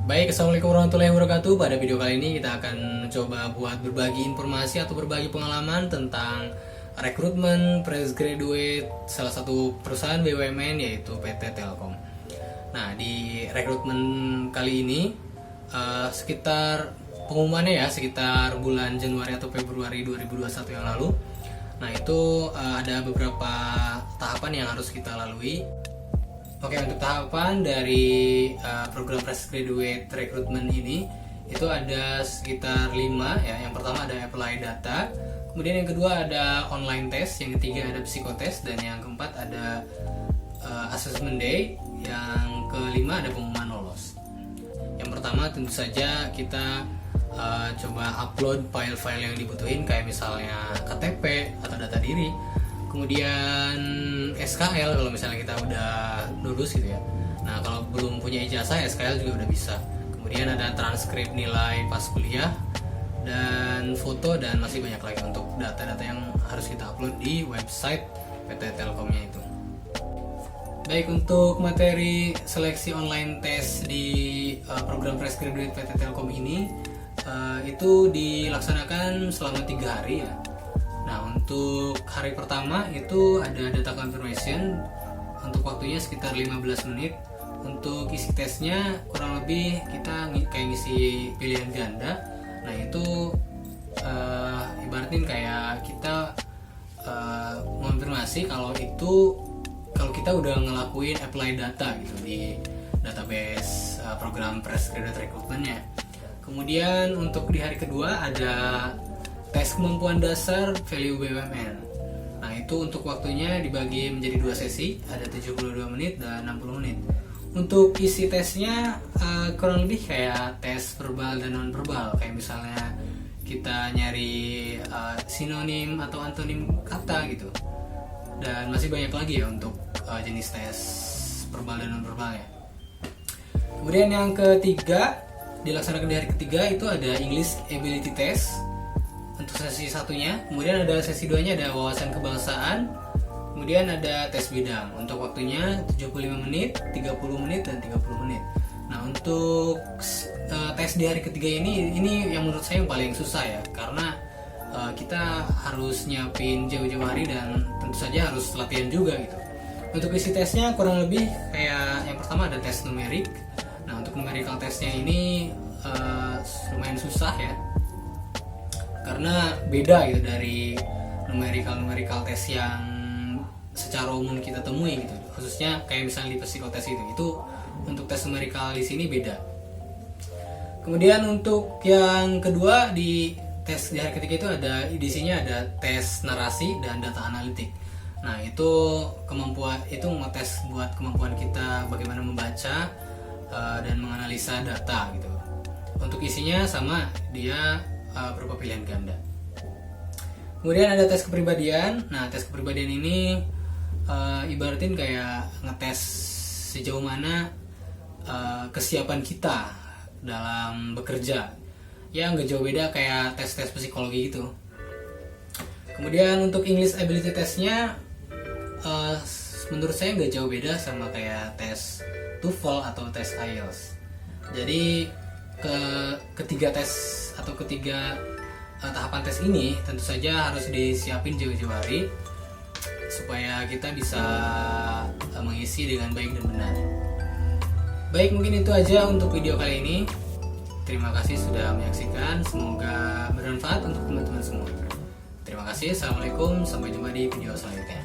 Baik, assalamualaikum warahmatullahi wabarakatuh. Pada video kali ini kita akan mencoba buat berbagi informasi atau berbagi pengalaman tentang rekrutmen fresh graduate salah satu perusahaan BUMN yaitu PT Telkom. Nah, di rekrutmen kali ini sekitar pengumumannya ya sekitar bulan Januari atau Februari 2021 yang lalu. Nah, itu ada beberapa tahapan yang harus kita lalui. Oke, untuk tahapan dari program fresh graduate recruitment ini itu ada sekitar 5 ya. Yang pertama ada apply data, kemudian yang kedua ada online test, yang ketiga ada psikotest, dan yang keempat ada assessment day, yang kelima ada pengumuman lolos. Yang pertama tentu saja kita coba upload file-file yang dibutuhin, kayak misalnya KTP atau data diri, kemudian SKL kalau misalnya kita udah lulus gitu ya. Nah, kalau belum punya ijazah, SKL juga udah bisa. Kemudian ada transkrip nilai pas kuliah dan foto, dan masih banyak lagi untuk data-data yang harus kita upload di website PT Telkomnya itu. Baik, untuk materi seleksi online test di program fresh graduate PT Telkom ini itu dilaksanakan selama 3 hari ya. Nah, untuk hari pertama itu ada data confirmation, untuk waktunya sekitar 15 menit. Untuk isi tesnya kurang lebih kita kayak ngisi pilihan ganda. Nah, itu ibaratin kayak kita mengonfirmasi kalau kita udah ngelakuin apply data gitu di database program fresh graduate recruitment-nya. Kemudian untuk di hari kedua ada tes kemampuan dasar value BUMN. Nah, itu untuk waktunya dibagi menjadi 2 sesi, ada 72 menit dan 60 menit. Untuk isi tesnya kurang lebih kayak tes verbal dan non verbal, kayak misalnya kita nyari sinonim atau antonim kata gitu. Dan masih banyak lagi ya untuk jenis tes verbal dan non verbal ya. Kemudian yang ketiga, dilaksanakan di hari ketiga itu ada English Ability Test untuk sesi satunya. Kemudian ada sesi 2-nya ada wawasan kebangsaan. Kemudian ada tes bidang. Untuk waktunya 75 menit, 30 menit, dan 30 menit. Nah, untuk tes di hari ketiga ini yang menurut saya yang paling susah ya, karena kita harus nyiapin jauh-jauh hari dan tentu saja harus latihan juga gitu. Untuk isi tesnya kurang lebih kayak yang pertama ada tes numerik. Nah, untuk numerical testnya ini lumayan susah ya, karena beda gitu dari numerical test yang secara umum kita temui gitu. Khususnya kayak misalnya di psikotest itu untuk tes numerical di sini beda. Kemudian untuk yang kedua di tes di hari ketiga itu di sini ada tes narasi dan data analitik. Nah, itu ngetes buat kemampuan kita bagaimana membaca dan menganalisa data gitu. Untuk isinya sama, dia berupa pilihan ganda. Kemudian ada tes kepribadian. Nah, tes kepribadian ini ibaratin kayak ngetes sejauh mana kesiapan kita dalam bekerja. Ya, nggak jauh beda kayak tes-tes psikologi gitu. Kemudian untuk English Ability Testnya menurut saya nggak jauh beda sama kayak tes TOEFL atau tes IELTS. Jadi ketiga tes atau ketiga tahapan tes ini tentu saja harus disiapin jauh-jauh hari supaya kita bisa mengisi dengan baik dan benar. Baik, mungkin itu aja untuk video kali ini. Terima kasih sudah menyaksikan, semoga bermanfaat untuk teman-teman semua. Terima kasih, assalamualaikum, sampai jumpa di video selanjutnya.